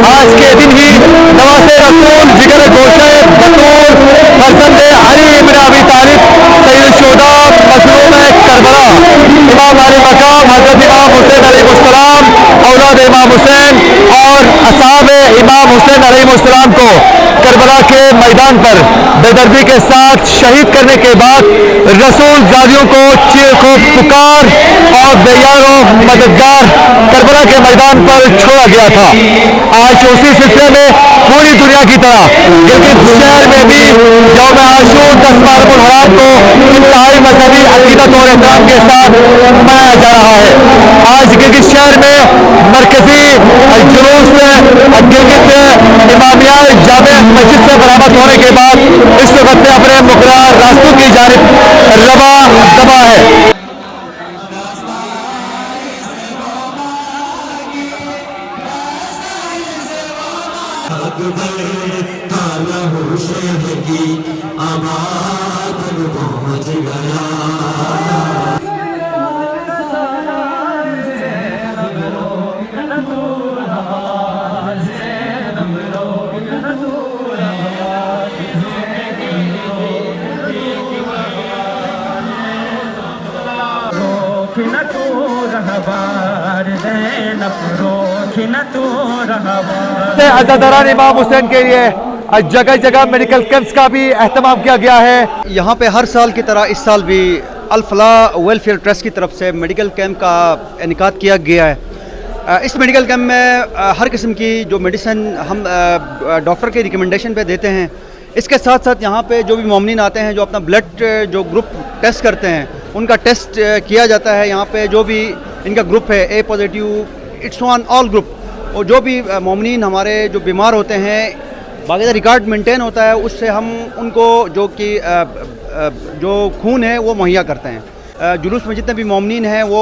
آج کے دن ہی نواز رسول جگر گوشہ بطول فرزند علی ابن ابی طالب سید الشہداء مظلوم کربلا امام علی مقام حضرت امام حسین علیہ السلام اولاد امام حسین اور اصحاب امام حسین علیہ السلام کو کربلا کے میدان پر بے دردی کے ساتھ شہید کرنے کے بعد رسول زادیوں کو چیر کو پکار اور بے یار و مددگار کربلا کے میدان پر چھوڑا گیا تھا۔ آج اسی سلسلے میں پوری دنیا کی طرح گلگت شہر میں بھی یوم عاشور 10 محرم الحرام کو انتہائی مذہبی عقیدت اور احترام کے ساتھ منایا جا رہا ہے۔ آج گلگت شہر میں مرکزی جلوس گلگت امامیہ جامع مسجد سے برآمد ہونے کے بعد اس وقت میں اپنے مقررہ راستوں کی جانب رواں دبا ہے۔ عزاداران امام حسین کے لیے جگہ جگہ میڈیکل کیمپس کا بھی اہتمام کیا گیا ہے۔ یہاں پہ ہر سال کی طرح اس سال بھی الفلاح ویلفیئر ٹرسٹ کی طرف سے میڈیکل کیمپ کا انعقاد کیا گیا ہے۔ اس میڈیکل کیمپ میں ہر قسم کی جو میڈیسن ہم ڈاکٹر کے ریکمنڈیشن پہ دیتے ہیں، اس کے ساتھ ساتھ یہاں پہ جو بھی مومنین آتے ہیں جو اپنا بلڈ جو گروپ ٹیسٹ کرتے ہیں ان کا ٹیسٹ کیا جاتا ہے۔ یہاں پہ جو بھی ان کا گروپ ہے A positive it's on all group, اور جو بھی مومنین ہمارے جو بیمار ہوتے ہیں باقاعدہ ریکارڈ مینٹین ہوتا ہے، اس سے ہم ان کو جو خون ہے وہ مہیا کرتے ہیں۔ جلوس میں جتنے بھی مومنین ہیں وہ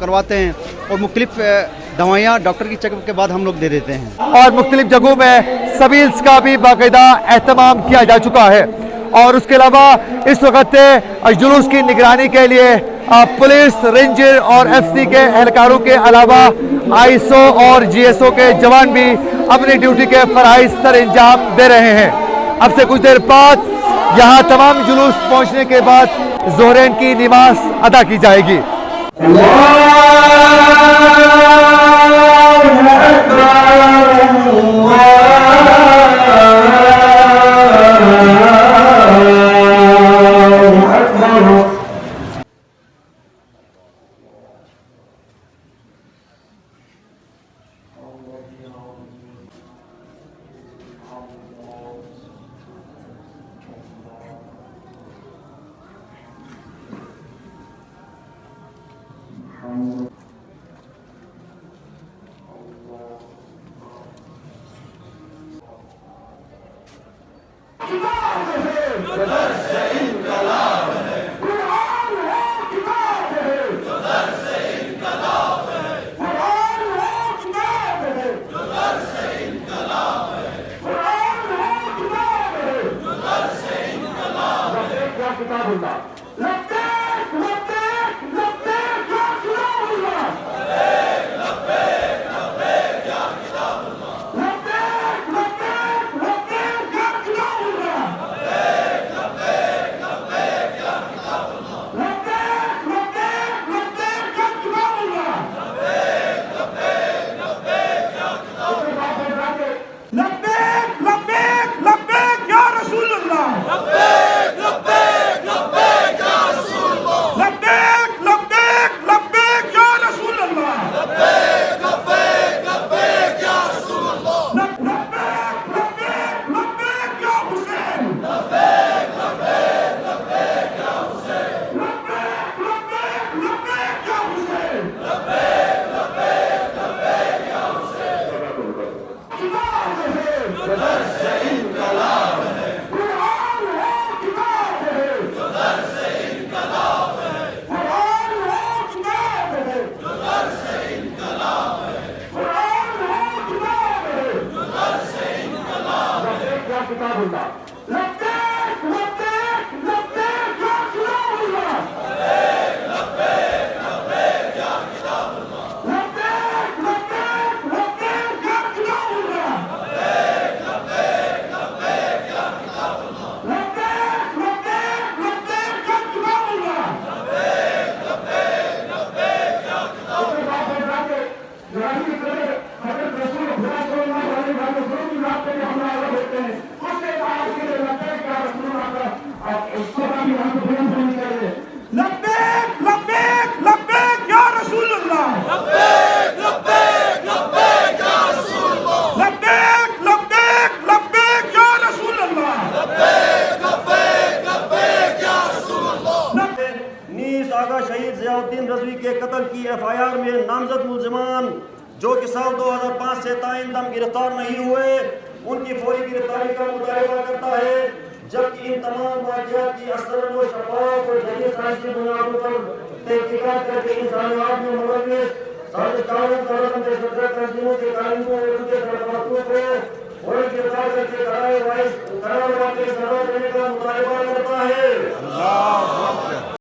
کرواتے ہیں، اور مختلف دوائیاں ڈاکٹر کی چیک اپ کے بعد ہم لوگ دے دیتے ہیں۔ اور مختلف جگہوں میں سویلز کا بھی باقاعدہ اہتمام کیا جا چکا ہے، اور اس کے علاوہ اس وقت جلوس کی نگرانی کے لیے پولیس، رینجر اور ایف سی کے اہلکاروں کے علاوہ آئی ایس او اور جی ایس او کے جوان بھی اپنی ڈیوٹی کے فرائض سر انجام دے رہے ہیں۔ اب سے کچھ دیر بعد یہاں تمام جلوس پہنچنے کے بعد ظہرین کی نماز ادا کی جائے گی۔ واقع شہید ضیاء الدین رضوی کے قتل کی FIR میں نامزد ملزمان جو کہ سال 2005 سے تائیں گرفتار نہیں ہوئے ان کی فوری گرفتاری کا مطالبہ کرتا ہے، جبکہ ان تمام واقعات کی اثر و شفاف اور جدید سائنسی بنیادوں پر تحقیقات کر کے انسانیات میں ملوث سازش کاروں تنظیموں کے قائموں اور ان کے سربراہوں کو فوری گرفتار کر کے قرار واقعی سزا دینے کا مطالبہ کرتا ہے۔